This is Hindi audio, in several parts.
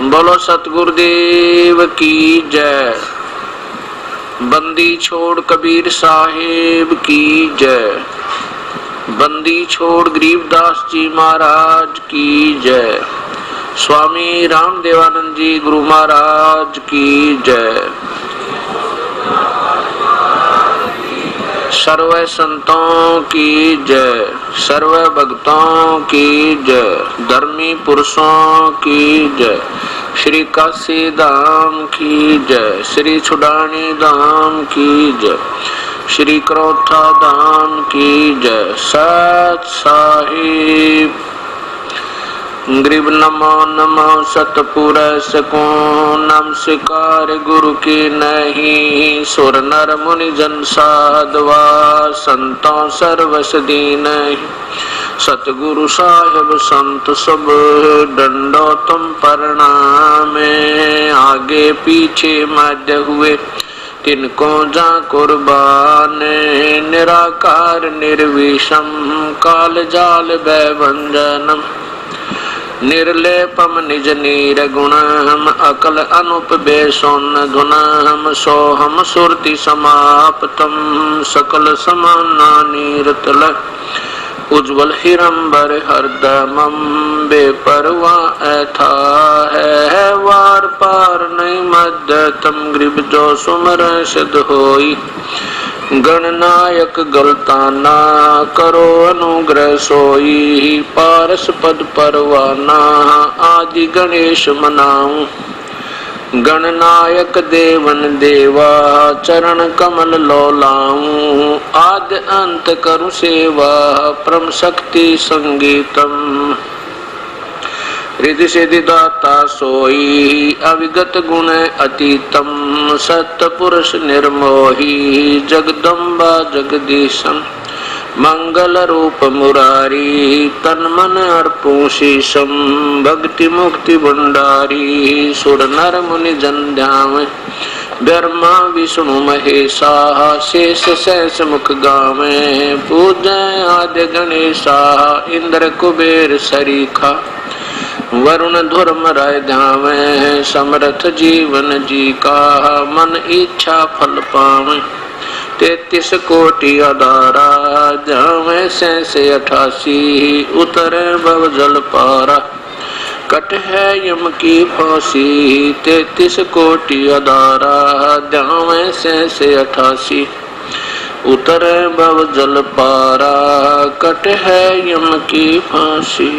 बोलो सतगुरुदेव की जय। बंदी छोड़ कबीर साहेब की जय। बंदी छोड़ गरीबदास जी महाराज की जय। स्वामी रामदेवानंद जी गुरु महाराज की जय। सर्व संतों की जय, सर्व भक्तों की जय, धर्मी पुरुषों की जय, श्री काशी धाम की जय, श्री छुड़ानी धाम की जय, श्री क्रोथा धाम की जय। सत साहिब गरीब नमो नमो सतपुरुष को नमस्कार गुरु की नहीं। सुर नर मुनि जन साधवा संतों सर्वस दीन। सतगुरु साहिब संत सब डंडो तुम प्रणाम। आगे पीछे मध्य हुए तिनको जा कुर्बान। निराकार निर्विषम काल जाल भयभंजनम। निर्लेपम निज नीर गुणम अकल अनुप बेसोन धुनम। सोहम सुरति समाप्तम सकल समाना नीरतल। उज्ज्वल हिरंबर हरदमम बेपरवा ऐथा है। वार पार नहीं मध्यतम ग्रीब जो सुमर सिद्ध होई। गणनायक गलता ना करो अनुग्रह सोई। पारस पद परवाना आदि गणेश मनाऊं। गणनायक देवन देवा चरण कमल लोलाऊं। आद्य अंत करु सेवा परम शक्ति संगीतम। रिद्धि सिद्धि दाता सोई अविगत गुण अतीतम। सत्य पुरुष निर्मोही जगदम्बा जगदीशम। मंगल रूप मुरारी तन मन अर्पू शीशम। भक्ति मुक्ति भंडारी सुर नर मुनि जन ध्यान। ब्रह्मा विष्णु महेशा शेष सहस मुख गावे। पूजय आद्य गणेशा इंद्र कुबेर सरीखा। वरुण धुर्म राय ध्यावे समर्थ जीवन जी का। मन इच्छा फल पावे 33 कोटि अदारा। जावे से 88 उतरे भव जल पारा। कट है यम की फांसी 33 कोटि अदारा। जावे से 88 उतरे भव जल पारा। कट है यम की फांसी।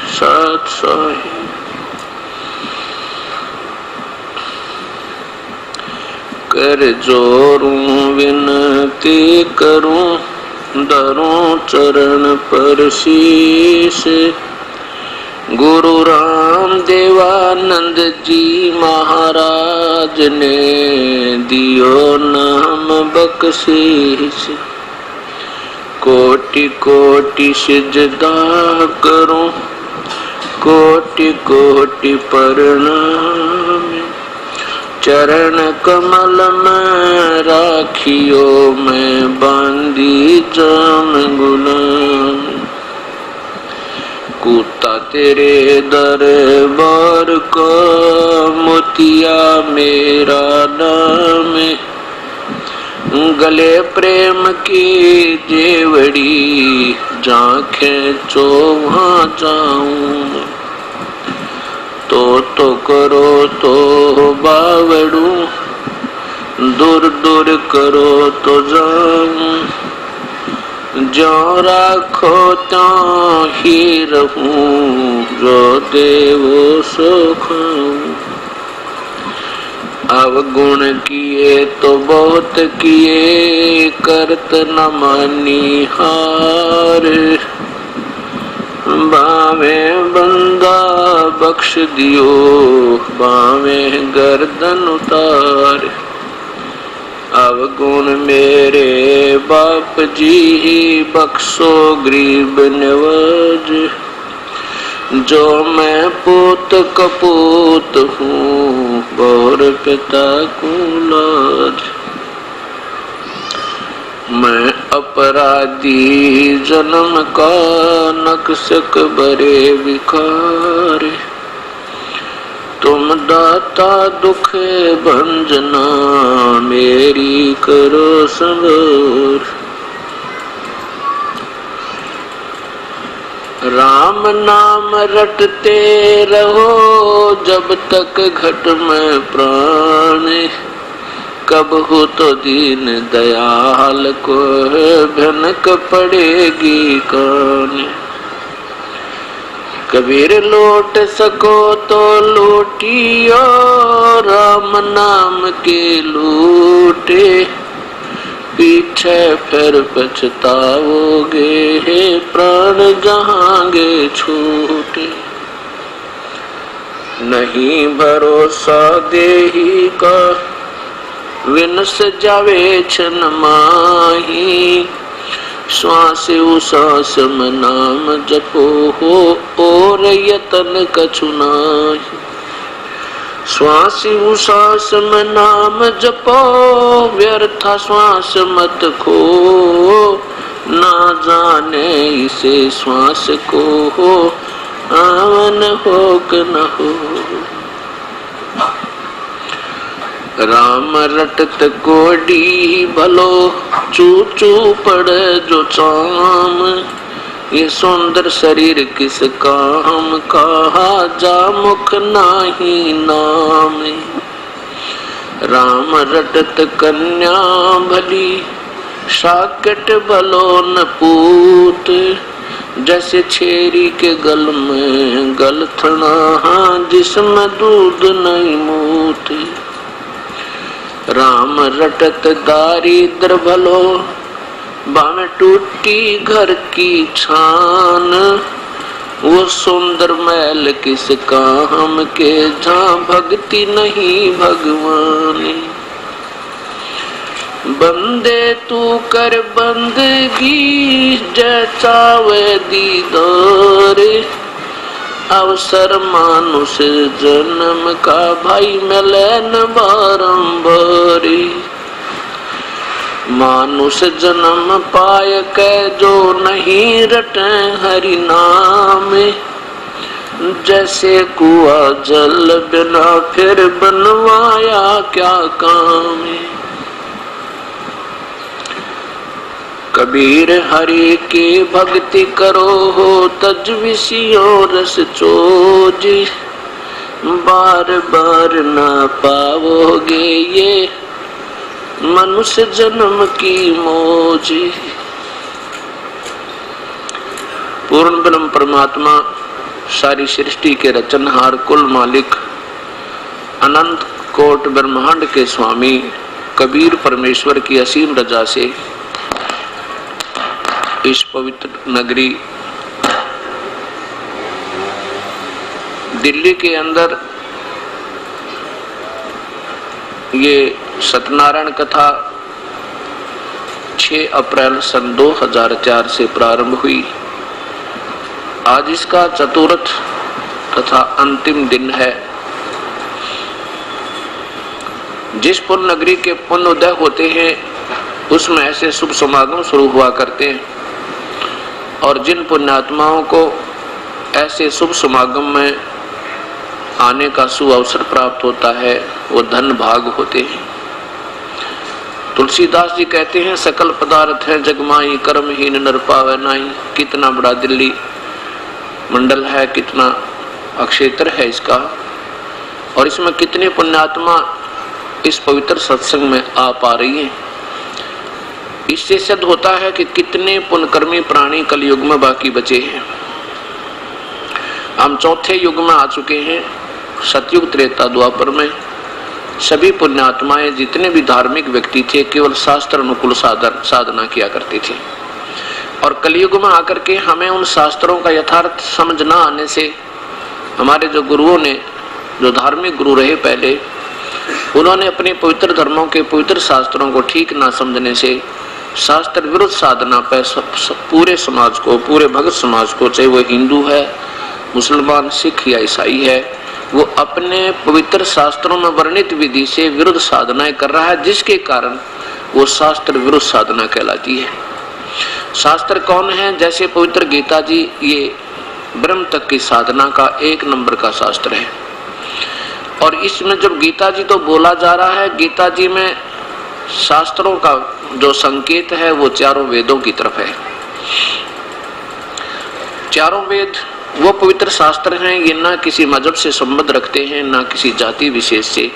सत साहिब कर जोरूं विनती करूं। धरूं चरण पर शीश। गुरु राम देवानंद जी महाराज ने दियो नाम बख्शीश। कोटि कोटि सिजदा करूं कोटि कोटि प्रणाम। चरण कमल में राखियो मैं बांधी जाम गुलाम। कूता तेरे दरबार का मोतिया मेरा नाम। गले प्रेम की जेवड़ी जांखें चो वहाँ जाऊं। तो करो तो बावड़ू दूर दूर करो तो जाऊं। जो राखो तो ही रहूं। जो देवो सो खाऊं। अवगुण किए तो बहुत किए करत न मानी हार। बावे बंदा बख्श दियो बावे गर्दन उतार। अवगुण मेरे बाप जी बख्शो गरीब नवाज। जो मैं पूत कपूत हूँ और पिता को लाज। मैं अपराधी जन्म का नक्शक बरे विकार। तुम दाता दुख भंजना, मेरी करो संवर। राम नाम रटते रहो, जब तक घट में प्राण, कब हो तो दीन दयाल को भनक पड़ेगी कान। कबीर लौट सको तो लूटियो, राम नाम के लूटे, पीछे फिर पछताओगे, प्राण जहांगे छूटे। नहीं भरोसा देही का, विनस जावे छन माही, श्वास उश्वास में नाम जपो हो, और यतन कछु नाही। श्वास उश्वास में नाम जपो, व्यर्थ श्वास मत खो, ना जाने इसे श्वास को हो, आवन हो कि न हो। राम रटत कोडी भलो, चू चू पड़े जो चाम, ये सुंदर शरीर किस काम, कहा जा मुख नाही नाम। राम रटत कन्या भली, साकट भलो न पूत, जैसे छेरी के गल में गलथना, जिसमें दूध नहीं मूत। राम रटत दारिद्र भलो, बामे टूटी घर की छान, वो सुंदर महल किस काम के, जहाँ भक्ति नहीं भगवान। बंदे तू कर बंदगी, जचावे दीदार, अवसर मानुष जन्म का, भाई मिलन बारंबार। मानुष जन्म पाय के, जो नहीं रटे हरि नाम, जैसे कुआ जल बिना फिर बनवाया क्या काम। कबीर हरि की भक्ति करो हो, तज विषयों रस चोजी, बार बार ना पाओगे ये मनुष्य जन्म की मौज। पूर्ण ब्रह्म परमात्मा, सारी सृष्टि के रचनहार, कुल मालिक, अनंत कोट ब्रह्मांड के स्वामी कबीर परमेश्वर की असीम रजा से इस पवित्र नगरी दिल्ली के अंदर ये सत्यनारायण कथा 6 अप्रैल सन 2004 से प्रारंभ हुई। आज इसका चतुर्थ तथा अंतिम दिन है। जिस पुण्य नगरी के पुण्य उदय होते हैं उसमें ऐसे शुभ समागम शुरू हुआ करते हैं, और जिन पुण्यात्माओं को ऐसे शुभ समागम में आने का शुभ अवसर प्राप्त होता है वो धन भाग होते हैं। तुलसीदास जी कहते हैं, सकल पदार्थ है जगमाई, कर्महीन नर पावे नाही। कितना बड़ा दिल्ली मंडल है, कितना अक्षेत्र है इसका, और इसमें कितने पुण्यात्मा इस पवित्र सत्संग में आ पा रही हैं। इससे सिद्ध होता है कि कितने पुण्यकर्मी प्राणी कलयुग में बाकी बचे हैं। हम चौथे युग में आ चुके हैं। सतयुग, त्रेता, द्वापर में सभी पुण्यात्माएं, जितने भी धार्मिक व्यक्ति थे, केवल शास्त्र अनुकूल साधना किया करते थे। और कलयुग में आकर के हमें उन शास्त्रों का यथार्थ समझ न आने से, हमारे जो गुरुओं ने, जो धार्मिक गुरु रहे पहले, उन्होंने अपने पवित्र धर्मों के पवित्र शास्त्रों को ठीक ना समझने से शास्त्र विरुद्ध साधना पर पूरे समाज को, पूरे भगत समाज को, चाहे वो हिंदू है, मुसलमान, सिख या ईसाई है, वो अपने पवित्र शास्त्रों में वर्णित विधि से विरुद्ध साधनाएं कर रहा है, जिसके कारण वो शास्त्र विरुद्ध साधना कहलाती है। शास्त्र कौन है? जैसे पवित्र गीता जी, ये ब्रह्म तक की साधना का 1 नंबर का शास्त्र है। और इसमें जब गीता जी तो बोला जा रहा है, गीता जी में शास्त्रों का जो संकेत है वो चारों वेदों की तरफ है। चारों वेद वो पवित्र शास्त्र हैं, ये ना किसी मजहब से संबंध रखते हैं, ना किसी जाति विशेष से।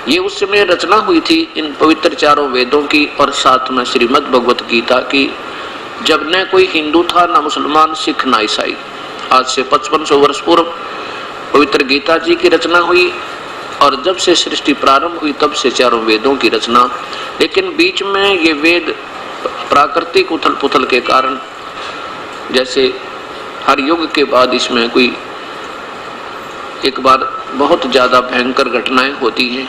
ये उस समय रचना हुई थी इन पवित्र चारों वेदों की और साथ में श्रीमद् भगवत गीता की, जब न कोई हिंदू था, ना मुसलमान, सिख, ना ईसाई। आज से 5500 वर्ष पूर्व पवित्र गीता जी की रचना हुई और जब से सृष्टि प्रारंभ हुई तब से चारों वेदों की रचना। लेकिन बीच में ये वेद प्राकृतिक उथल पुथल के कारण, जैसे हर युग के बाद इसमें कोई एक बार बहुत ज्यादा भयंकर घटनाएं होती हैं।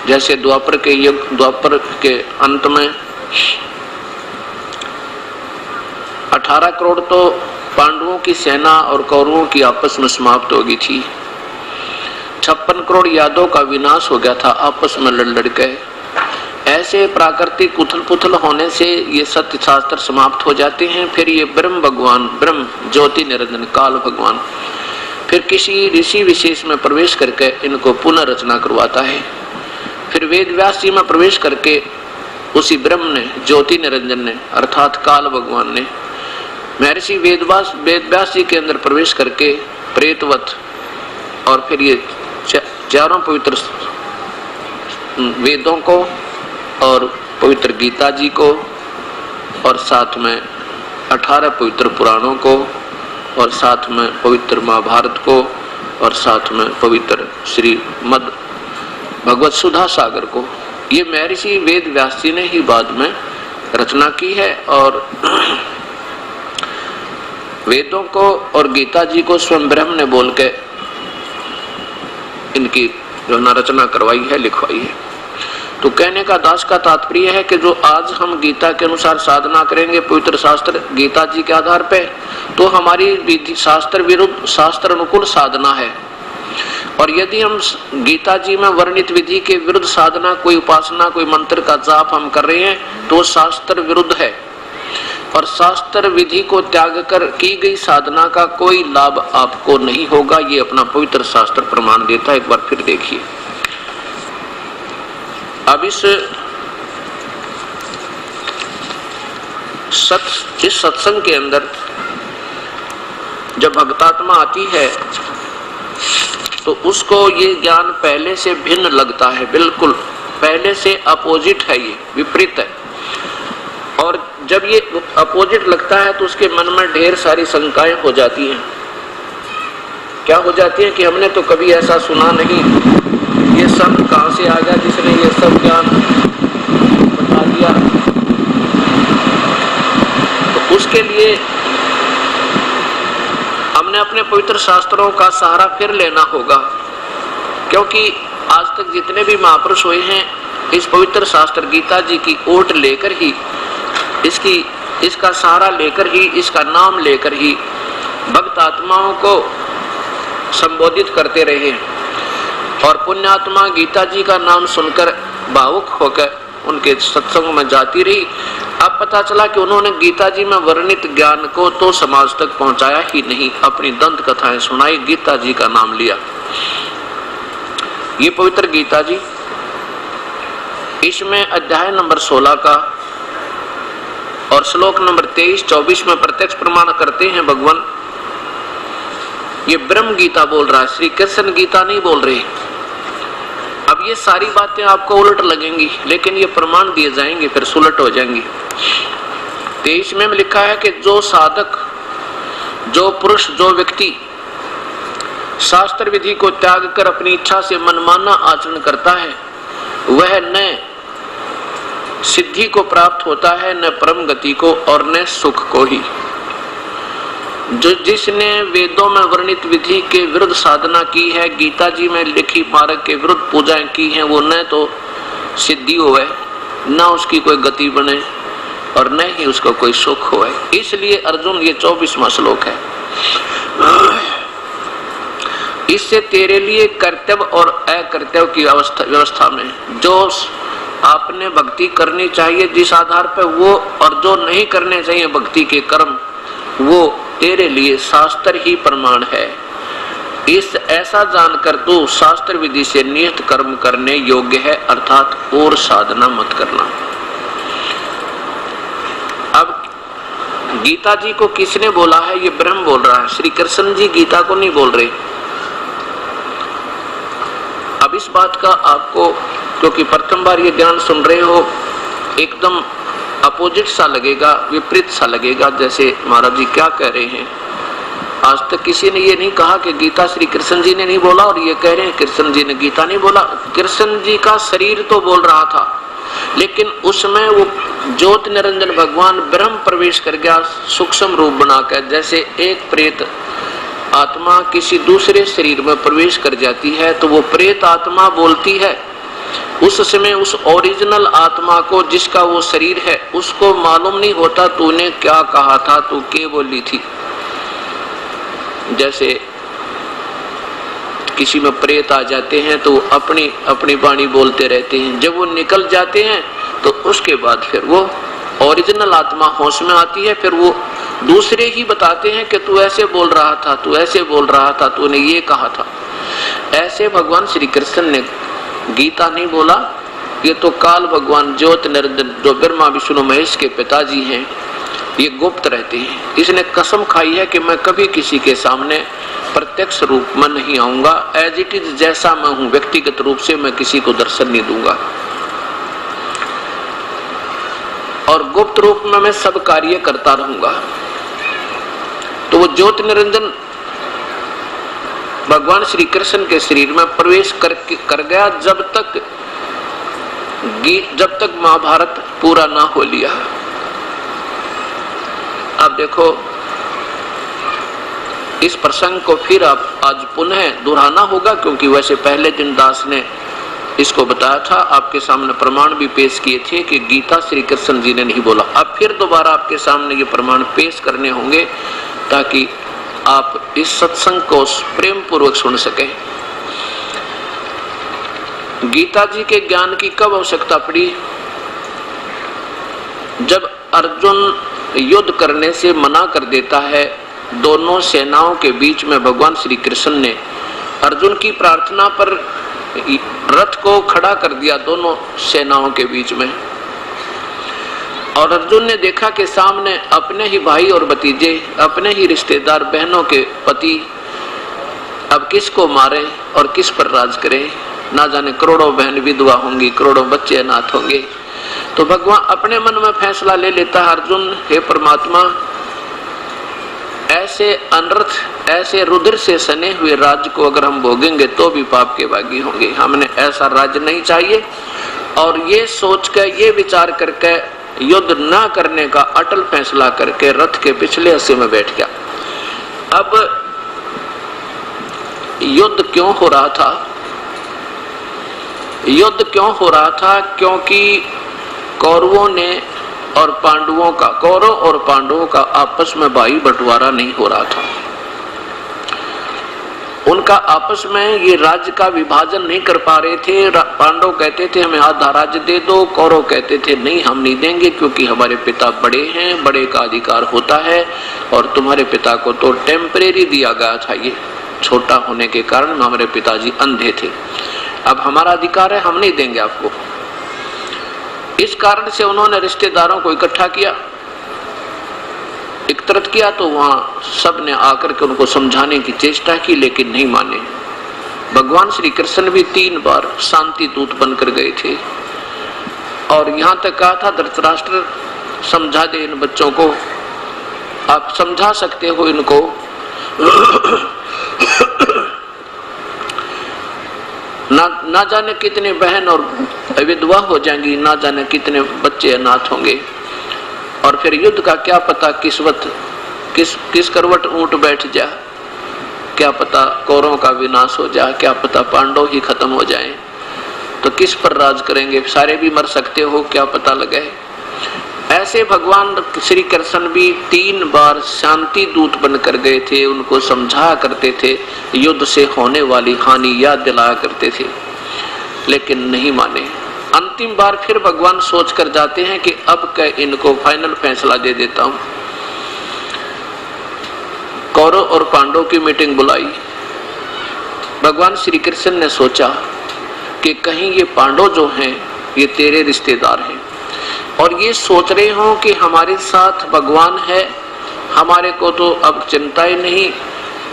जैसे द्वापर के युग, द्वापर के अंत में 18 करोड़ तो पांडवों की सेना और कौरवों की आपस में समाप्त हो गई थी। 56 करोड़ यादवों का विनाश हो गया था, आपस में लड़ गए। ऐसे प्राकृतिक उथल पुथल होने से ये सत्य शास्त्र समाप्त हो जाते हैं। फिर ये ब्रह्म भगवान, ब्रह्म ज्योति निरंजन काल भगवान फिर किसी ऋषि विशेष में प्रवेश करके इनको पुनः रचना करवाता है। फिर वेद व्यास जी में प्रवेश करके उसी ब्रह्म ने, ज्योति निरंजन ने अर्थात काल भगवान ने महर्षि वेद व्यास जी के अंदर प्रवेश करके प्रेतवत और फिर ये चारों पवित्र वेदों को और पवित्र गीता जी को और साथ में 18 पवित्र पुराणों को और साथ में पवित्र महाभारत को और साथ में पवित्र श्रीमद् भगवत सुधा सागर को, ये महर्षि वेद व्यास जी ने ही बाद में रचना की है। और वेदों को और गीता जी को स्वयं ब्रह्म ने बोल के इनकी जो न रचना करवाई है, लिखवाई है। तो कहने का दास का तात्पर्य है कि जो आज हम गीता के अनुसार साधना करेंगे पवित्र शास्त्र गीता जी के आधार पे, तो हमारी विधि शास्त्र विरुद्ध शास्त्र अनुकूल साधना है। और यदि हम गीता जी में वर्णित विधि के विरुद्ध साधना, कोई उपासना, कोई मंत्र का जाप हम कर रहे हैं तो शास्त्र विरुद्ध है और शास्त्र विधि को त्याग कर की गई साधना का कोई लाभ आपको नहीं होगा। ये अपना पवित्र शास्त्र प्रमाण देता है। एक बार फिर देखिए, अब इस सत्संग के अंदर जब भक्तात्मा आती है तो उसको ये ज्ञान पहले से भिन्न लगता है, बिल्कुल पहले से अपोजिट है, ये विपरीत है। और जब ये अपोजिट लगता है तो उसके मन में ढेर सारी शंकाएं हो जाती हैं। क्या हो जाती है कि हमने तो कभी ऐसा सुना नहीं, ये सब कहां से आ गया जिसने ये सब ज्ञान बता दिया। तो उसके लिए हमने अपने पवित्र शास्त्रों का सहारा फिर लेना होगा, क्योंकि आज तक जितने भी महापुरुष हुए हैं इस पवित्र शास्त्र गीता जी की ओट लेकर ही, इसका सहारा लेकर ही, इसका नाम लेकर ही भक्त आत्माओं को संबोधित करते रहे और पुण्यात्मा गीता जी का नाम सुनकर भावुक होकर उनके सत्संग में जाती रही। अब पता चला कि उन्होंने गीता जी में वर्णित ज्ञान को तो समाज तक पहुंचाया ही नहीं, अपनी दंत कथाएं सुनाई, गीता जी का नाम लिया। ये पवित्र गीता जी, इसमें अध्याय नंबर 16 का और श्लोक नंबर 23-24 में प्रत्यक्ष प्रमाण करते हैं भगवान, ये ब्रह्म गीता बोल रहा है, श्री कृष्ण गीता नहीं बोल रहे। अब ये सारी बातें आपको उलट लगेंगी, लेकिन ये प्रमाण दिए जाएंगे फिर सुलट हो जाएंगी। 23 में लिखा है कि जो साधक, जो पुरुष, जो व्यक्ति शास्त्र विधि को त्याग कर अपनी इच्छा से मनमाना आचरण करता है, वह न सिद्धि को प्राप्त होता है, न परम गति को और न सुख को ही। जिसने वेदों में वर्णित विधि के विरुद्ध साधना की है, गीता जी में लिखी मार्ग के विरुद्ध पूजाएं की हैं, वो न तो सिद्धि होए, न उसकी कोई गति बने और न ही उसको कोई सुख होए। इसलिए अर्जुन, ये 24वां श्लोक है, इससे तेरे लिए कर्तव्य और अकर्तव्य की व्यवस्था में जो आपने भक्ति करनी चाहिए जिस आधार पर, वो और जो नहीं करने चाहिए भक्ति के कर्म, वो तेरे लिए शास्त्र ही प्रमाण है। इस ऐसा जानकर तू शास्त्र विधि से नियत कर्म करने योग्य है, अर्थात और साधना मत करना। अब गीता जी को किसने बोला है? ये ब्रह्म बोल रहा है, श्री कृष्ण जी गीता को नहीं बोल रहे। अब इस बात का आपको, क्योंकि प्रथम बार ये ज्ञान सुन रहे हो, एकदम अपोजिट सा लगेगा, विपरीत सा लगेगा, जैसे महाराज जी क्या कह रहे हैं। आज तक किसी ने ये नहीं कहा कि गीता श्री कृष्ण जी ने नहीं बोला, और ये कह रहे हैं कृष्ण जी ने गीता नहीं बोला। कृष्ण जी का शरीर तो बोल रहा था, लेकिन उसमें वो ज्योति निरंजन भगवान ब्रह्म प्रवेश कर गया सूक्ष्म रूप बनाकर। जैसे एक प्रेत आत्मा किसी दूसरे शरीर में प्रवेश कर जाती है तो वो प्रेत आत्मा बोलती है। उस समय उस ओरिजिनल आत्मा को, जिसका वो शरीर है, उसको मालूम नहीं होता तूने क्या कहा था, तू क्या बोली थी। जैसे किसी में प्रेत आ जाते हैं तो अपनी अपनी वाणी बोलते रहते हैं, जब वो निकल जाते हैं तो उसके बाद फिर वो ओरिजिनल आत्मा होश में आती है, फिर वो दूसरे ही बताते हैं कि तू ऐसे बोल रहा था, तू ऐसे बोल रहा था, तूने ये कहा था। ऐसे भगवान श्री कृष्ण ने गीता नहीं बोला, ये तो काल भगवान ज्योति निरंजन जो ब्रह्मा विष्णु महेश के पिताजी हैं, ये गुप्त रहते हैं। इसने कसम खाई है कि मैं कभी किसी के सामने प्रत्यक्ष रूप में नहीं आऊंगा, एज इट इज जैसा मैं हूं व्यक्तिगत रूप से मैं किसी को दर्शन नहीं दूंगा, और गुप्त रूप में मैं सब कार्य करता रहूंगा। तो वो ज्योति निरंजन भगवान श्री कृष्ण के शरीर में प्रवेश कर गया जब तक महाभारत पूरा ना हो लिया। अब देखो, इस प्रसंग को फिर आप आज पुनः दोहराना होगा, क्योंकि वैसे पहले दिन दास ने इसको बताया था, आपके सामने प्रमाण भी पेश किए थे कि गीता श्री कृष्ण जी ने नहीं बोला। अब फिर दोबारा आपके सामने ये प्रमाण पेश करने होंगे ताकि आप इस सत्संग को प्रेम पूर्वक सुन सकें। गीता जी के ज्ञान की कब आवश्यकता पड़ी? जब अर्जुन युद्ध करने से मना कर देता है, दोनों सेनाओं के बीच में भगवान श्री कृष्ण ने अर्जुन की प्रार्थना पर रथ को खड़ा कर दिया दोनों सेनाओं के बीच में, और अर्जुन ने देखा कि सामने अपने ही भाई और भतीजे, अपने ही रिश्तेदार बहनों के पति, अब किसको मारे और किस पर राज करे। ना जाने करोड़ों बहन विधवा होंगी, करोड़ों बच्चे अनाथ होंगे। तो भगवान अपने मन में फैसला ले लेता है, अर्जुन हे परमात्मा, ऐसे अनर्थ, ऐसे रुद्र से सने हुए राज्य को अगर हम भोगेंगे तो भी पाप के भागी होंगे, हमने ऐसा राज्य नहीं चाहिए। और ये सोच कर, ये विचार करके युद्ध ना करने का अटल फैसला करके रथ के पिछले हिस्से में बैठ गया। अब युद्ध क्यों हो रहा था? युद्ध क्यों हो रहा था? क्योंकि कौरवों ने और पांडवों का, कौरव और पांडवों का आपस में भाई बंटवारा नहीं हो रहा था। उनका आपस में ये राज्य का विभाजन नहीं कर पा रहे थे। पांडव कहते थे हमें आधा राज्य दे दो, कौरव कहते थे नहीं हम नहीं देंगे, क्योंकि हमारे पिता बड़े हैं, बड़े का अधिकार होता है, और तुम्हारे पिता को तो टेम्परेरी दिया गया था, ये छोटा होने के कारण हमारे पिताजी अंधे थे, अब हमारा अधिकार है, हम नहीं देंगे आपको। इस कारण से उन्होंने रिश्तेदारों को इकट्ठा किया, एकत्रित किया, तो वहां सब ने आकर के उनको समझाने की चेष्टा की, लेकिन नहीं माने। भगवान श्री कृष्ण भी 3 बार शांति दूत बनकर गए थे, और यहां तक कहा था धृतराष्ट्र समझा दे इन बच्चों को, आप समझा सकते हो इनको। ना जाने कितने बहन और विधवा हो जाएंगी, ना जाने कितने बच्चे अनाथ होंगे, और फिर युद्ध का क्या पता किस करवट ऊंट बैठ जा, क्या पता कौरवों का विनाश हो जाए, क्या पता पांडव ही खत्म हो जाएं, तो किस पर राज करेंगे, सारे भी मर सकते हो, क्या पता लगे। ऐसे भगवान श्री कृष्ण भी 3 बार शांति दूत बनकर गए थे, उनको समझा करते थे, युद्ध से होने वाली हानि याद दिलाया करते थे, लेकिन नहीं माने। अंतिम बार फिर भगवान सोच कर जाते हैं कि अब क्या इनको फाइनल फैसला दे देता हूं। कौरव और पांडव की मीटिंग बुलाई, भगवान श्री कृष्ण ने सोचा कि कहीं ये पांडव जो हैं ये तेरे रिश्तेदार हैं और ये सोच रहे हो कि हमारे साथ भगवान है, हमारे को तो अब चिंता ही नहीं,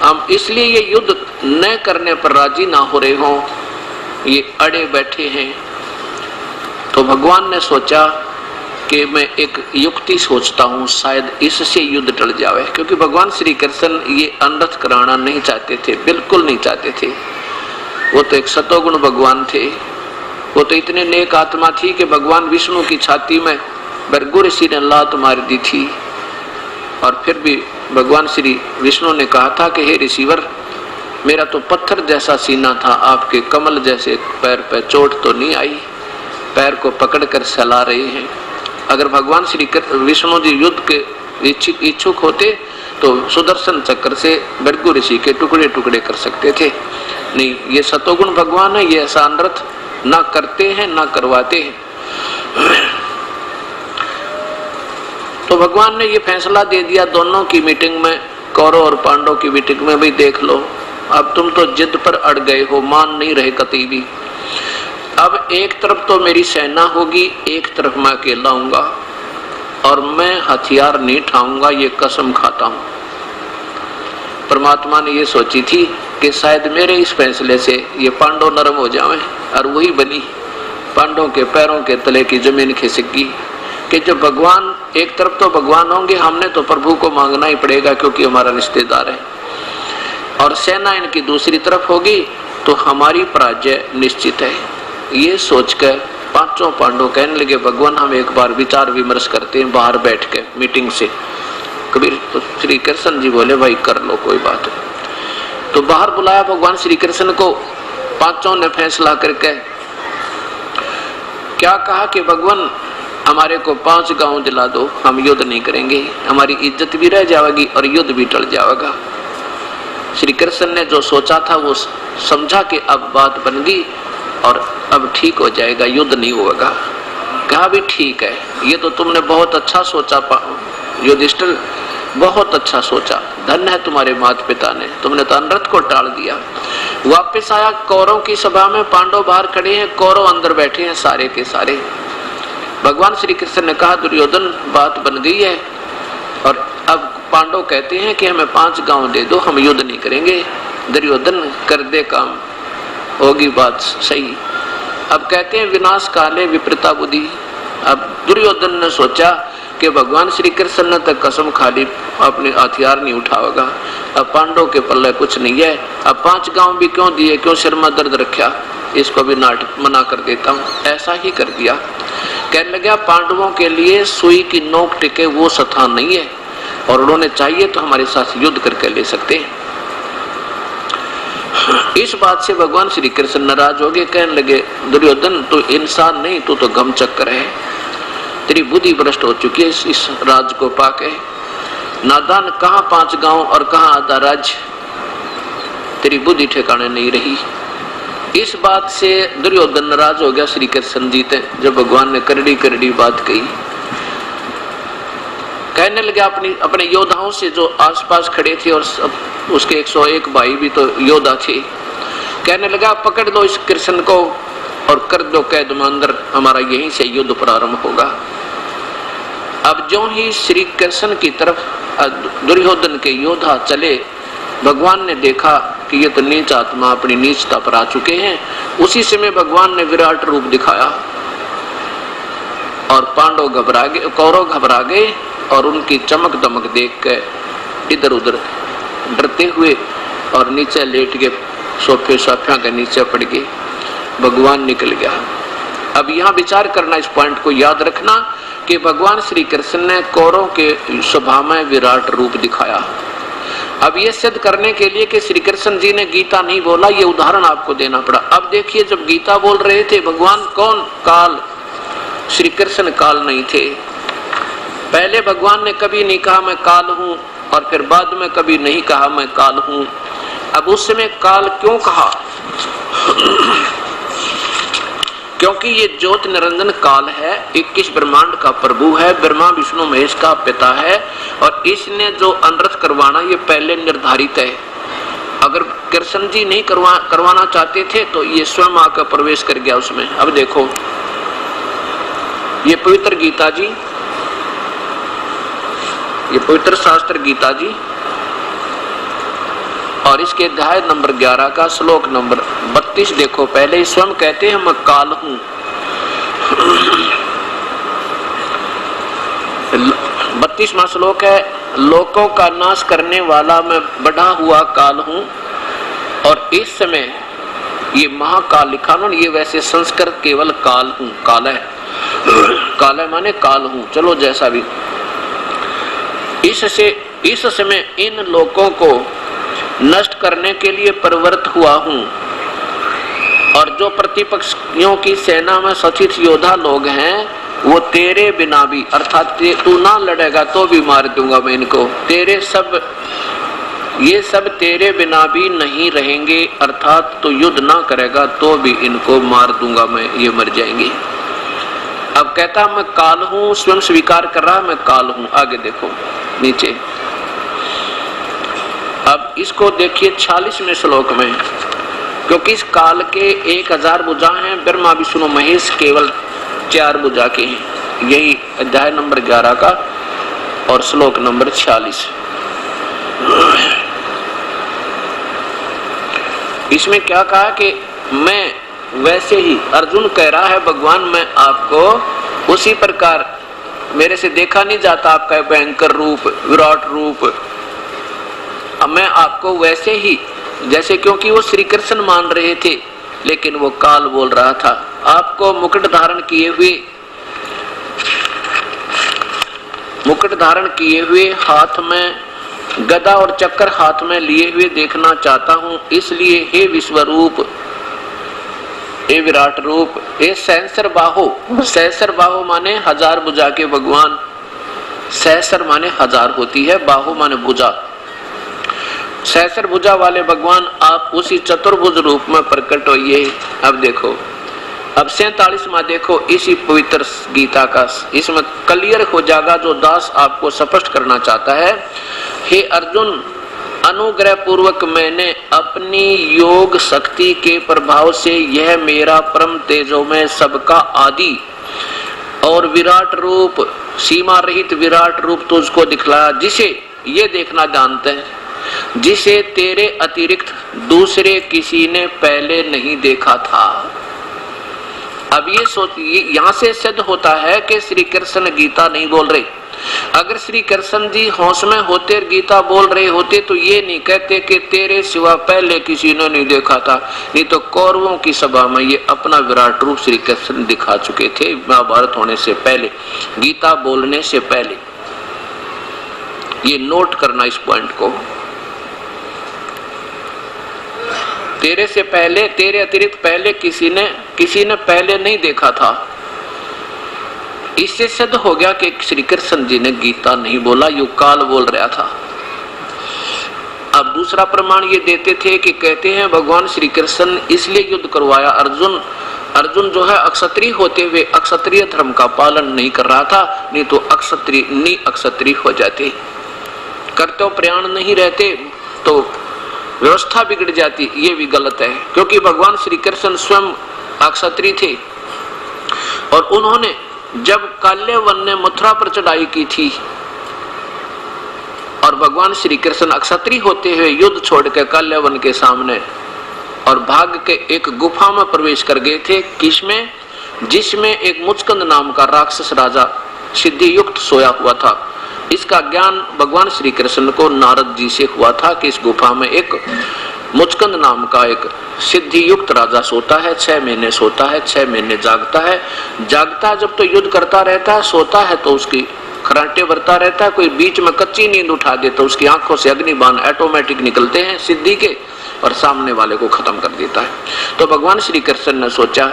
हम इसलिए ये युद्ध न करने पर राजी ना हो रहे हो, ये अड़े बैठे हैं। तो भगवान ने सोचा कि मैं एक युक्ति सोचता हूँ, शायद इससे युद्ध टल जावे, क्योंकि भगवान श्री कृष्ण ये अनर्थ कराना नहीं चाहते थे, बिल्कुल नहीं चाहते थे। वो तो एक सतोगुण भगवान थे, वो तो इतने नेक आत्मा थी कि भगवान विष्णु की छाती में भृगु ऋषि ने लात मार दी थी और फिर भी भगवान श्री विष्णु ने कहा था कि हे ऋषिवर, मेरा तो पत्थर जैसा सीना था, आपके कमल जैसे पैर पे चोट तो नहीं आई, पैर को पकड़कर सहला रहे हैं। अगर भगवान श्री विष्णु जी युद्ध के इच्छुक होते तो सुदर्शन चक्र से भृगु ऋषि के टुकड़े टुकड़े कर सकते थे। नहीं, ये सतोगुण भगवान है, ये ऐसा अनर्थ ना करते हैं ना करवाते हैं। तो भगवान ने ये फैसला दे दिया दोनों की मीटिंग में, कौरव और पांडव की मीटिंग में, भाई देख लो, अब तुम तो जिद पर अड़ गए हो, मान नहीं रहे कतई भी। अब एक तरफ तो मेरी सेना होगी, एक तरफ मैं अकेला आऊंगा और मैं हथियार नहीं उठाऊंगा, ये कसम खाता हूं। परमात्मा ने ये सोची थी कि शायद मेरे इस फैसले से ये पांडव नरम हो जाएं, और वही बनी। पांडवों के पैरों के तले की जमीन खिसक गई कि जब भगवान एक तरफ तो भगवान होंगे, हमने तो प्रभु को मांगना ही पड़ेगा क्योंकि हमारा रिश्तेदार है, और सेना इनकी दूसरी तरफ होगी तो हमारी पराजय निश्चित है। ये सोचकर पांचों पांडव कहने लगे, भगवान हम एक बार विचार विमर्श करते हैं बाहर बैठ के मीटिंग से। कबीर तो श्री कृष्ण जी बोले, भाई कर लो, कोई बात नहीं। तो बाहर बुलाया भगवान श्री कृष्ण को, पांचों ने फैसला करके क्या कहा कि भगवान हमारे को 5 गांव दिला दो, हम युद्ध नहीं करेंगे, हमारी इज्जत भी रह जाएगी और युद्ध भी टल जाएगा। श्री कृष्ण ने जो सोचा था वो समझा कि अब बात बन गई और अब ठीक हो जाएगा, युद्ध नहीं होगा। कहा भी ठीक है, ये तो तुमने बहुत अच्छा सोचा युधिष्ठिर, बहुत अच्छा सोचा, धन्य है तुम्हारे माता पिता ने, तुमने तो अनर्थ को टाल दिया। वापस आया कौरव की सभा में, पांडव बाहर खड़े हैं, कौरव अंदर बैठे हैं सारे के सारे। भगवान श्री कृष्ण ने कहा, दुर्योधन बात बन गई है और अब पांडव कहते हैं कि हमें 5 गांव दे दो, हम युद्ध नहीं करेंगे। दुर्योधन कर दे काम, होगी बात सही। अब कहते हैं विनाश काले विपरीता बुद्धि। अब दुर्योधन ने सोचा कि भगवान श्री कृष्ण ने तक कसम खाली, अपने हथियार नहीं उठाएगा, अब पांडव के पल्ले कुछ नहीं है, अब 5 गांव भी क्यों दिए, क्यों सिर में दर्द रखा, इसको भी मना कर देता हूँ। ऐसा ही कर दिया। कहने लगा पांडवों के लिए सुई की नोक टिके वो स्थान नहीं है, और उन्होंने चाहिए तो हमारे साथ युद्ध करके ले सकते हैं। इस बात से भगवान श्री कृष्ण नाराज हो गए, कहने लगे दुर्योधन तू इंसान नहीं, तू तो गमचक्कर है, तेरी बुद्धि भ्रष्ट हो चुकी है इस राज को पाके। नादान, कहाँ 5 गांव और कहाँ आधा राज्य, तेरी बुद्धि ठिकाने नहीं रही। इस बात से दुर्योधन नाराज हो गया श्री कृष्ण जी ते, जब भगवान ने करड़ी करड़ी बात कही। कहने लगे अपने योद्धाओं से जो आसपास खड़े थे, और उसके 101 भाई भी तो योद्धा थे, कहने लगा पकड़ लो इस कृष्ण को और कर दो कैद में अंदर, हमारा यहीं से युद्ध प्रारंभ होगा। अब जो ही श्री कृष्ण की तरफ दुर्योधन के योद्धा चले, भगवान ने देखा कि ये तो नीच आत्मा अपनी नीचता पर आ चुके हैं। उसी समय भगवान ने विराट रूप दिखाया और पांडव घबरा गए, कौरव घबरा गए और उनकी चमक दमक देख के इधर उधर डरते हुए और नीचे लेट गए, सोफिया के नीचे पड़ गए। भगवान निकल गया। अब यहाँ विचार करना, इस पॉइंट को याद रखना कि भगवान श्री कृष्ण ने कौरव के सभा में विराट रूप दिखाया। अब ये सिद्ध करने के लिए कि श्री कृष्ण जी ने गीता नहीं बोला, ये उदाहरण आपको देना पड़ा। अब देखिए, जब गीता बोल रहे थे भगवान कौन? काल। श्री कृष्ण काल नहीं थे। पहले भगवान ने कभी नहीं कहा मैं काल हूं, और फिर बाद में कभी नहीं कहा मैं काल हूं। अब उस समय काल क्यों कहा? क्योंकि ये ज्योत निरंजन काल है, 21 ब्रह्मांड का प्रभु है, ब्रह्मा विष्णु महेश का पिता है, और इसने जो अनर्थ करवाना ये पहले निर्धारित है। अगर कृष्ण जी नहीं करवाना चाहते थे तो ये स्वयं आकर प्रवेश कर गया उसमें। अब देखो ये पवित्र गीता जी, ये पवित्र शास्त्र गीता जी, और इसके अध्याय नंबर 11 का श्लोक नंबर 32 देखो। पहले ही स्वयं कहते हैं मैं काल हूं। 32वां श्लोक है, लोकों का नाश करने वाला मैं बढ़ा हुआ काल हूं। और इस समय ये महाकाल लिखा ना, ये वैसे संस्कृत केवल काल हूं, काल है, काल है माने काल हूं, चलो जैसा भी। इस समय इन लोकों को नष्ट करने के लिए प्रवृत्त हुआ हूं। और जो प्रतिपक्षियों की सेना में सचित योद्धा लोग हैं वो तेरे बिना भी, अर्थात तू ना लड़ेगा तो भी मार दूंगा मैं इनको, ये सब तेरे बिना भी नहीं रहेंगे, अर्थात तू युद्ध ना करेगा तो भी इनको मार दूंगा मैं, ये मर जाएंगे। अब कहता मैं काल हूं, स्वयं स्वीकार कर रहा मैं काल हूं। आगे देखो नीचे, अब इसको देखिए 46वें श्लोक में, क्योंकि इस काल के 1000 भुजा हैं, ब्रह्मा विष्णु महेश केवल 4 भुजा के हैं। यही अध्याय नंबर 11 का और श्लोक नंबर 46। इसमें क्या कहा कि मैं वैसे ही, अर्जुन कह रहा है भगवान मैं आपको उसी प्रकार, मेरे से देखा नहीं जाता आपका भयंकर रूप, विराट रूप, अब मैं आपको वैसे ही जैसे, क्योंकि वो श्री कृष्ण मान रहे थे लेकिन वो काल बोल रहा था। आपको मुकुट धारण किए हुए हाथ में गदा और चक्र हाथ में लिए हुए देखना चाहता हूं। इसलिए हे विश्वरूप, हे विराट रूप, हे सहस्र बाहो माने 1000 भुजा के भगवान, सहस्र माने 1000 होती है, बाहु माने भुजा, सहस्र भुजा वाले भगवान आप उसी चतुर्भुज रूप में प्रकट होइए। अब देखो, अब 47वां देखो इसी पवित्र गीता का, इसमें क्लियर हो जाएगा जो दास आपको स्पष्ट करना चाहता है। हे अर्जुन, अनुग्रह पूर्वक मैंने अपनी योग शक्ति के प्रभाव से यह मेरा परम तेजोमय सबका आदि और विराट रूप, सीमा रहित विराट रूप तुझको दिखलाया, जिसे ये देखना जानते हैं, जिसे तेरे अतिरिक्त दूसरे किसी ने पहले नहीं देखा था। अब ये सोचिए, यहां से सिद्ध होता है कि श्री कृष्ण गीता नहीं बोल रहे। अगर श्री कृष्ण जी होश में होते गीता बोल रहे होते तो ये नहीं कहते कि तेरे सिवा पहले किसी ने नहीं देखा था, नहीं तो कौरवों की सभा में ये अपना विराट रूप श्री कृष्ण दिखा चुके थे महाभारत होने से पहले, गीता बोलने से पहले। ये नोट करना इस पॉइंट को, तेरे से पहले, तेरे अतिरिक्त पहले किसी ने पहले नहीं देखा था। इससे सिद्ध हो गया कि श्री कृष्ण जी ने गीता नहीं बोला, यो काल बोल रहा था। अब दूसरा प्रमाण ये देते थे कि कहते हैं भगवान श्री कृष्ण इसलिए युद्ध करवाया, अर्जुन जो है अक्षत्रिय होते हुए अक्षत्रिय धर्म का पालन नहीं कर रहा था, नहीं तो अक्षत्रिय हो जाते, कर्तव्य प्रयाण नहीं रहते तो व्यवस्था बिगड़ जाती। ये भी गलत है, क्योंकि भगवान श्री कृष्ण स्वयं अक्षत्रिय थे और उन्होंने जब काल्यवन ने मथुरा पर चढ़ाई की थी और भगवान श्री कृष्ण अक्षत्रिय होते हुए युद्ध छोड़कर काल्यवन के सामने और भाग के एक गुफा में प्रवेश कर गए थे, किसमें, जिसमें एक मुचकंद नाम का राक्षस राजा सिद्धि युक्त सोया हुआ था। इसका ज्ञान भगवान श्री कृष्ण को नारद जी से हुआ था कि इस गुफा में एक मुचकंद नाम का एक सिद्धि युक्त राजा सोता है, 6 महीने सोता है, 6 महीने जागता है। जागता जब तो युद्ध करता रहता है, सोता है तो उसकी खराटे भरता रहता है, कोई बीच में कच्ची नींद उठा दे तो उसकी आंखों से अग्निबाण ऑटोमेटिक निकलते हैं सिद्धि के और सामने वाले को खत्म कर देता है। तो भगवान श्री कृष्ण ने सोचा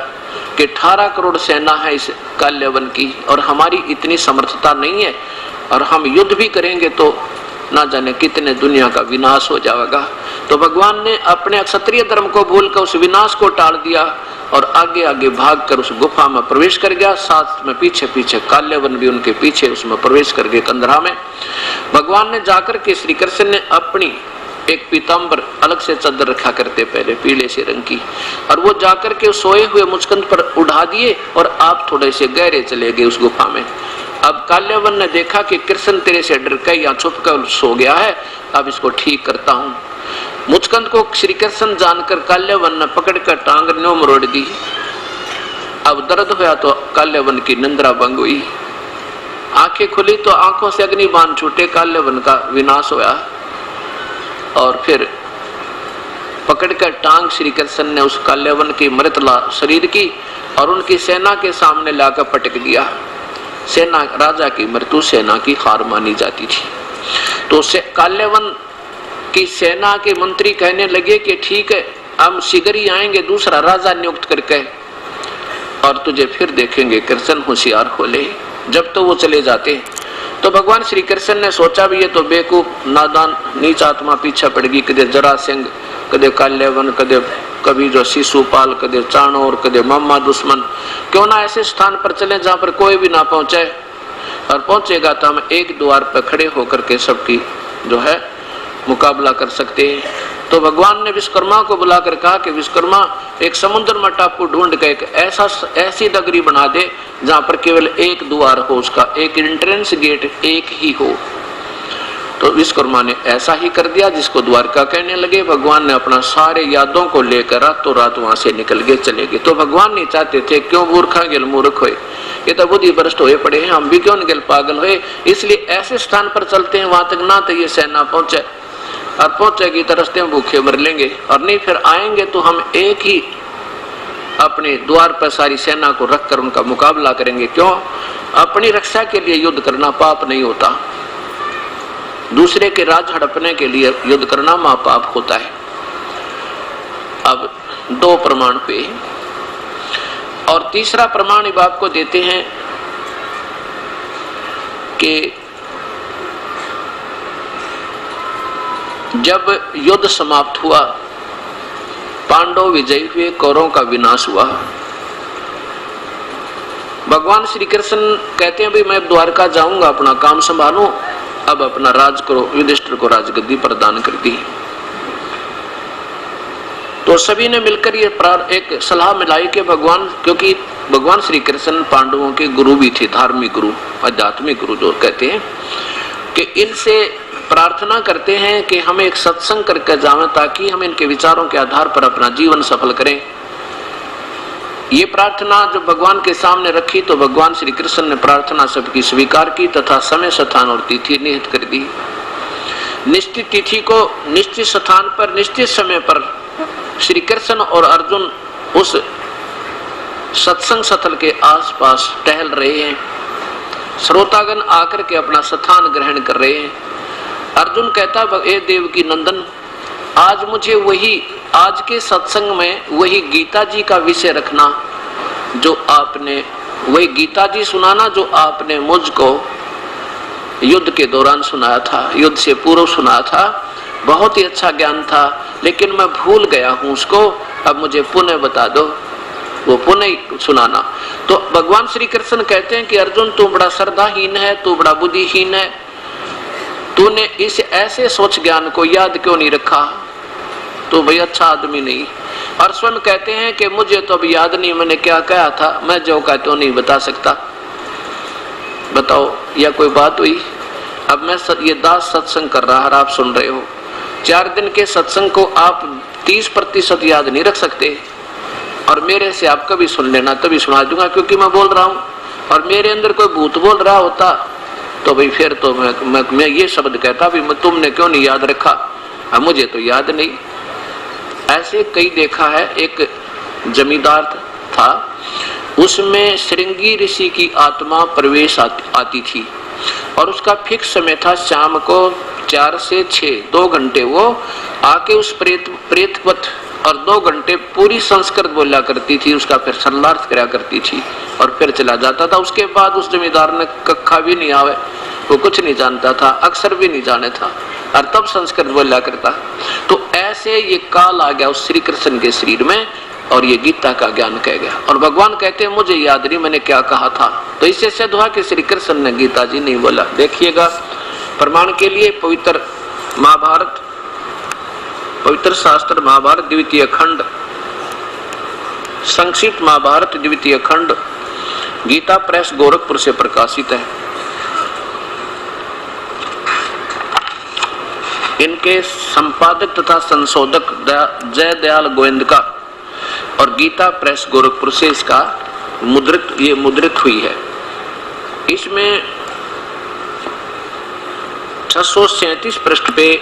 कि 18 करोड़ सेना है इस काल्यवन की और हमारी इतनी समर्थता नहीं है और हम युद्ध भी करेंगे तो ना जाने कितने दुनिया का विनाश हो जाएगा। तो भगवान ने अपने क्षत्रिय धर्म को भूलकर उस विनाश को टाल दिया और आगे आगे भागकर उस गुफा में प्रवेश कर गया। साथ में पीछे पीछे काल्यवन भी उनके पीछे उसमें प्रवेश कर गए कंदरा में। भगवान ने जाकर के श्री कृष्ण ने अपनी एक पीताम्बर अलग से चादर रखा करते पहले पीले से रंग की, और वो जाकर के सोए हुए मुचकुंद पर उठा दिए और आप थोड़े से गहरे चले गए उस गुफा में। अब काल्यावन ने देखा कि कृष्ण तेरे से डर कर यहाँ छुप कर सो गया है, अब इसको ठीक करता हूँ। मुचकुंद को श्री कृष्ण जानकर काल्यावन ने पकड़कर टांग न्यों मरोड़ दी। अब दर्द हुआ तो काल्यावन की निंद्रा भंग हुई, आंखें खुली तो आंखों से अग्नि बाण छूटे, काल्यावन का विनाश हुआ। और फिर पकड़कर टांग श्री कृष्ण ने उस काल्यावन की मृतला शरीर की और उनकी सेना के सामने लाकर पटक दिया। सेना राजा की मृत्यु सेना की हार मानी जाती थी। तो काल्यावन की सेना के मंत्री कहने लगे कि ठीक है, हम शीघ्र ही आएंगे दूसरा राजा नियुक्त करके और तुझे फिर देखेंगे। कृष्ण होशियार खोले। जब तो वो चले जाते तो भगवान श्री कृष्ण ने सोचा भी ये तो बेवकूफ नादान नीच आत्मा पीछे पड़ेगी, कदे जरासिंह, कदे काल्यावन, कभी जो शिशुपाल, कदे चाणोर, कदे मम्मा दुश्मन, क्यों ना ऐसे स्थान पर चले जहां पर कोई भी ना पहुंचे, और पहुंचेगा तो हम एक द्वार पर खड़े होकर के सबकी जो है मुकाबला कर सकते हैं। तो भगवान ने विश्वकर्मा को बुलाकर कहा कि विश्वकर्मा एक समुद्र में टापू ढूंढ के एक ऐसी नगरी बना दे जहां पर केवल एक द्वार हो, उसका एक एंट्रेंस गेट एक ही हो। तो विश्वकर्मा ने ऐसा ही कर दिया, जिसको द्वारका कहने लगे। भगवान ने अपना सारे यादों को लेकर रातों रात वहां से निकल गए, चले गए। तो भगवान नहीं चाहते थे क्यों मूर्खा गेल मूर्ख हुए, ये तो बुद्धि भ्रष्ट हुए पड़े हैं, हम भी क्यों गेल पागल हुए। इसलिए ऐसे स्थान पर चलते हैं वहां तक ना तो ये सेना पहुंचे, और पहुंचेगी तो रास्ते में भूखे मर लेंगे, और नहीं फिर आएंगे तो हम एक ही अपने द्वार पर सारी सेना को रखकर उनका मुकाबला करेंगे। क्यों? अपनी रक्षा के लिए युद्ध करना पाप नहीं होता, दूसरे के राज हड़पने के लिए युद्ध करना महापाप होता है। अब दो प्रमाण हुए, और तीसरा प्रमाण अब आपको देते हैं कि जब युद्ध समाप्त हुआ, पांडव विजयी हुए, कौरवों का विनाश हुआ, भगवान श्री कृष्ण कहते हैं भाई मैं द्वारका जाऊंगा, अपना काम संभालूं, अब अपना राज करो। युधिष्ठिर को राजगद्दी प्रदान कर दी। तो सभी ने मिलकर ये एक सलाह मिलाई कि भगवान, क्योंकि भगवान श्री कृष्ण पांडवों के गुरु भी थे, धार्मिक गुरु, आध्यात्मिक गुरु जो कहते हैं, कि इनसे प्रार्थना करते हैं कि हम एक सत्संग करके जावें ताकि हम इनके विचारों के आधार पर अपना जीवन सफल करें। ये प्रार्थना जब भगवान के सामने रखी तो भगवान श्री कृष्ण ने प्रार्थना सबकी स्वीकार की तथा समय, स्थान और तिथि निहित कर दी। निश्चित तिथि को निश्चित स्थान पर निश्चित समय पर श्री कृष्ण और अर्जुन उस सत्संग स्थल के आसपास टहल रहे हैं। श्रोतागण आकर के अपना स्थान ग्रहण कर रहे हैं। अर्जुन कहता, ए देवकी नंदन, आज मुझे वही आज के सत्संग में वही गीता जी का विषय रखना जो आपने, वही गीता जी सुनाना जो आपने मुझको युद्ध के दौरान सुनाया था, युद्ध से पूर्व सुनाया था। बहुत ही अच्छा ज्ञान था, लेकिन मैं भूल गया हूं उसको, अब मुझे पुनः बता दो, वो पुनः सुनाना। तो भगवान श्री कृष्ण कहते हैं कि अर्जुन तू बड़ा श्रद्धाहीन है, तू बड़ा बुद्धिहीन है, तूने इस ऐसे सोच ज्ञान को याद क्यों नहीं रखा, तो भाई अच्छा आदमी नहीं। और स्वयं कहते हैं कि मुझे तो अब याद नहीं मैंने क्या कहा था, मैं जो कहता हूं नहीं बता सकता। बताओ या कोई बात हुई? अब मैं ये दास सत्संग कर रहा है, आप सुन रहे हो, 4 दिन के सत्संग को आप 30% याद नहीं रख सकते, और मेरे से आप कभी सुन लेना, तभी सुना दूंगा क्योंकि मैं बोल रहा हूं। और मेरे अंदर कोई भूत बोल रहा होता तो भाई फिर तो मैं ये शब्द कहता भी तुमने क्यों नहीं याद रखा, अब मुझे तो याद नहीं। ऐसे कई देखा है। एक जमींदार था, उसमें श्रृंगी ऋषि की आत्मा प्रवेश आती थी, और उसका फिक्स समय था शाम को 4 से 6 2 घंटे वो आके उस प्रेतवत, और 2 घंटे पूरी संस्कृत बोला करती थी, उसका फिर सरलार्थ करा करती थी और फिर चला जाता था। उसके बाद उस जमींदार ने कक्खा भी नहीं आवे, वो कुछ नहीं जानता था, अक्षर भी नहीं जाने था, और तब संस्कृत बोला करता। तो ऐसे ये काल आ गया उस श्री कृष्ण के शरीर में, और ये गीता का ज्ञान कह गया। और भगवान कहते हैं मुझे याद नहीं मैंने क्या कहा था। तो इससे सिद्ध हुआ कि श्री कृष्ण ने गीता जी नहीं बोला। देखिएगा, प्रमाण के लिए पवित्र महाभारत पवित्र शास्त्र महाभारत द्वितीय खंड, संक्षिप्त महाभारत द्वितीय खंड गीता प्रेस गोरखपुर से प्रकाशित है। इनके संपादक तथा संशोधक जय दयाल गोविंदका और गीता प्रेस गोरखपुर से इसका मुद्रित हुई है। इसमें 637 पृष्ठ पे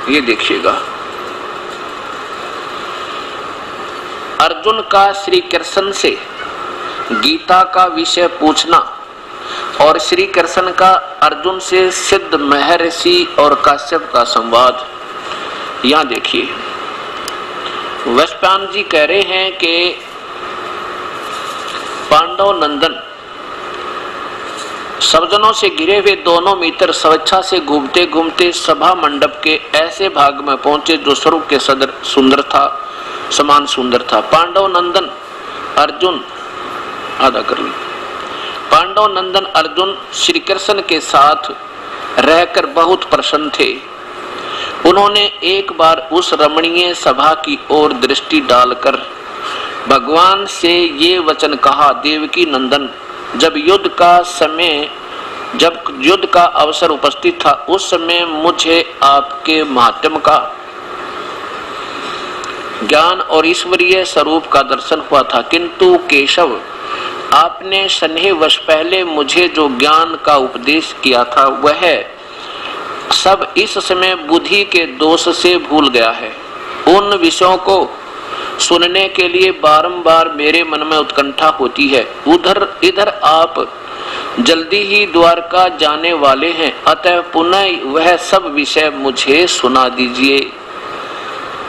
ये देखिएगा, अर्जुन का श्री कृष्ण से गीता का विषय पूछना और श्री कृष्ण का अर्जुन से सिद्ध महर्षि और काश्यप का संवाद। यहां देखिए, वैश्पायन जी कह रहे हैं कि पांडव नंदन सब जनों से घिरे हुए दोनों मित्र स्वेच्छा से घूमते घूमते सभा मंडप के ऐसे भाग में पहुंचे जो स्वरूप के सदर सुंदर था, समान सुंदर था। पांडव नंदन अर्जुन आधा कर ली। पांडव नंदन अर्जुन श्री कृष्ण के साथ रहकर बहुत प्रसन्न थे। उन्होंने एक बार उस रमणीय सभा की ओर दृष्टि डालकर भगवान से ये वचन कहा, देवकी नंदन, जब युद्ध का अवसर उपस्थित था उस समय मुझे आपके महात्म्य का ज्ञान और ईश्वरीय स्वरूप का दर्शन हुआ था, किंतु केशव आपने स्नेहवश पहले मुझे जो ज्ञान का उपदेश किया था वह सब इस समय बुद्धि के दोष से भूल गया है। उन विषयों को सुनने के लिए बारंबार मेरे मन में उत्कंठा होती है। इधर आप जल्दी ही द्वारका जाने वाले हैं, अतः पुनः वह सब विषय मुझे सुना दीजिए।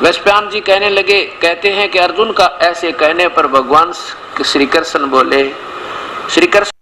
वैश्पायन जी कहते हैं कि अर्जुन का ऐसे कहने पर भगवान श्री कृष्ण बोले, श्री कृष्ण